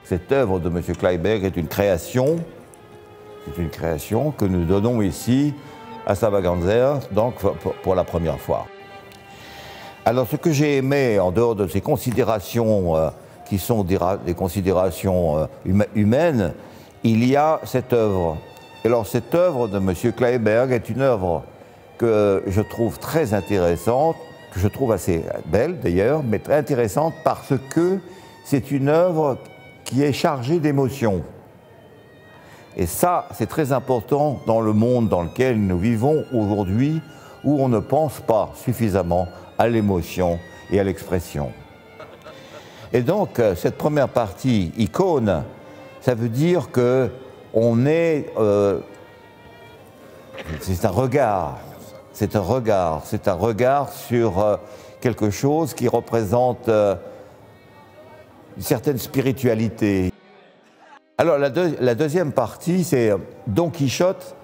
cette œuvre de M. Kleiberg est une création. C'est une création que nous donnons ici à Stavanger, donc pour la première fois. Alors ce que j'ai aimé, en dehors de ces considérations qui sont des considérations humaines, il y a cette œuvre. Alors cette œuvre de M. Kleiberg est une œuvre que je trouve très intéressante, que je trouve assez belle d'ailleurs, mais très intéressante parce que c'est une œuvre qui est chargée d'émotions. Et ça, c'est très important dans le monde dans lequel nous vivons aujourd'hui, où on ne pense pas suffisamment à l'émotion et à l'expression. Et donc, cette première partie, icône, ça veut dire que on est... c'est un regard sur quelque chose qui représente une certaine spiritualité. Alors la deuxième partie, c'est Don Quichotte,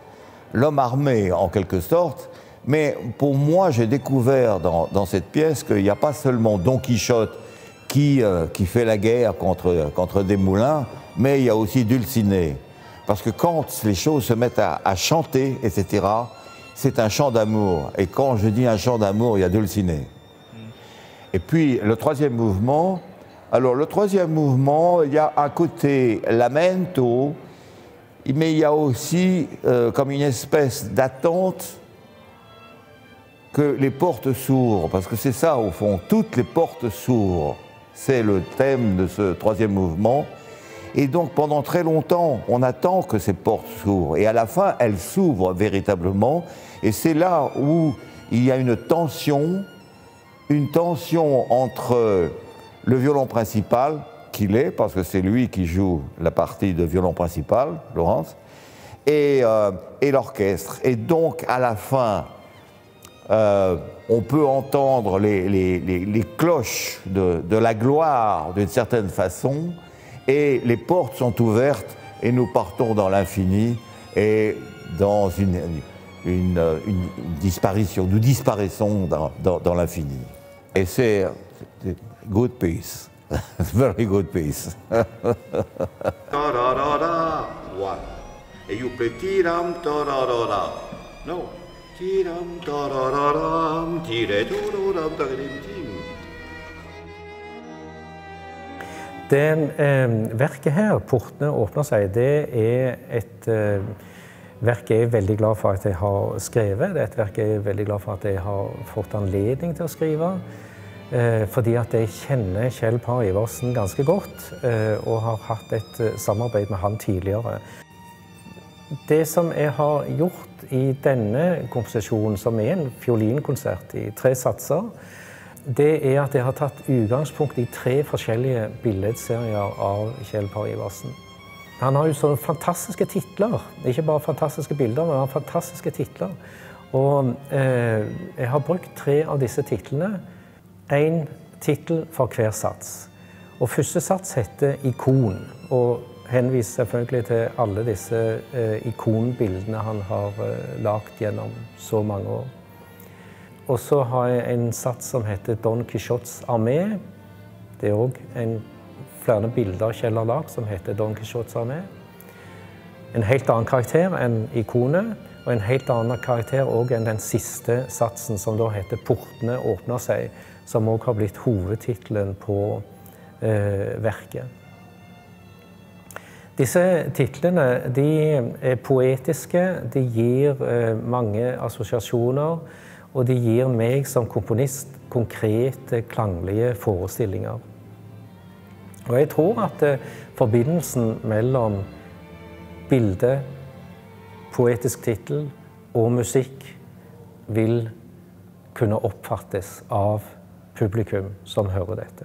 l'homme armé en quelque sorte, mais pour moi j'ai découvert dans cette pièce qu'il n'y a pas seulement Don Quichotte qui fait la guerre contre des moulins, mais il y a aussi Dulcinée. Parce que quand les choses se mettent à chanter, etc., c'est un chant d'amour. Et quand je dis un chant d'amour, il y a Dulcinée. Et puis le troisième mouvement, alors le troisième mouvement, il y a un côté lamento, mais il y a aussi comme une espèce d'attente que les portes s'ouvrent, parce que c'est ça au fond, toutes les portes s'ouvrent. C'est le thème de ce troisième mouvement. Et donc pendant très longtemps, on attend que ces portes s'ouvrent. Et à la fin, elles s'ouvrent véritablement. Et c'est là où il y a une tension entre le violon principal, qu'il est, parce que c'est lui qui joue la partie de violon principal, Laurence, et l'orchestre. Et donc à la fin, on peut entendre les cloches de la gloire d'une certaine façon, et les portes sont ouvertes et nous partons dans l'infini et dans une disparition. Nous disparaissons dans l'infini. Et c'est good piece. Very good piece. One. And you play tiram tararara. No. Tiram tarararam. Tire tururam tagadim tim. Det verket her, 'Portene åpner seg', det er et verk jeg er veldig glad for at jeg har skrevet. Det er et verk jeg er veldig glad for at jeg har fått anledning til å skrive. Fordi at jeg kjenner Kjell Par Iversen ganske godt, og har hatt et samarbeid med han tidligere. Det som jeg har gjort i denne komposisjonen, som er en fiolinkonsert i 3 satser, det er at jeg har tatt utgangspunkt i 3 forskjellige billedserier av Kjell Par Iversen. Han har jo sånne fantastiske titler, ikke bare fantastiske bilder, men han har fantastiske titler. Og jeg har brukt 3 av disse titlene, 1 titel for hver sats. Og første sats heter Ikon, og henviser selvfølgelig til alle disse ikonbildene han har lagt gjennom så mange år. Og så har jeg en sats som heter Don Quichottes armé. Det er også flere bilder Kjell har lagt som heter Don Quichottes armé. En helt annen karakter enn ikonet, og en helt annen karakter også enn den siste satsen som da heter Portene åpner seg, som også har blitt hovedtitlen på verket. Disse titlene de er poetiske, de gir mange assosiasjoner, og de gir meg som komponist konkrete, klanglige forestillinger. Og jeg tror at forbindelsen mellom bilde, poetisk titel og musikk vil kunne oppfattes av publikum som hører dette.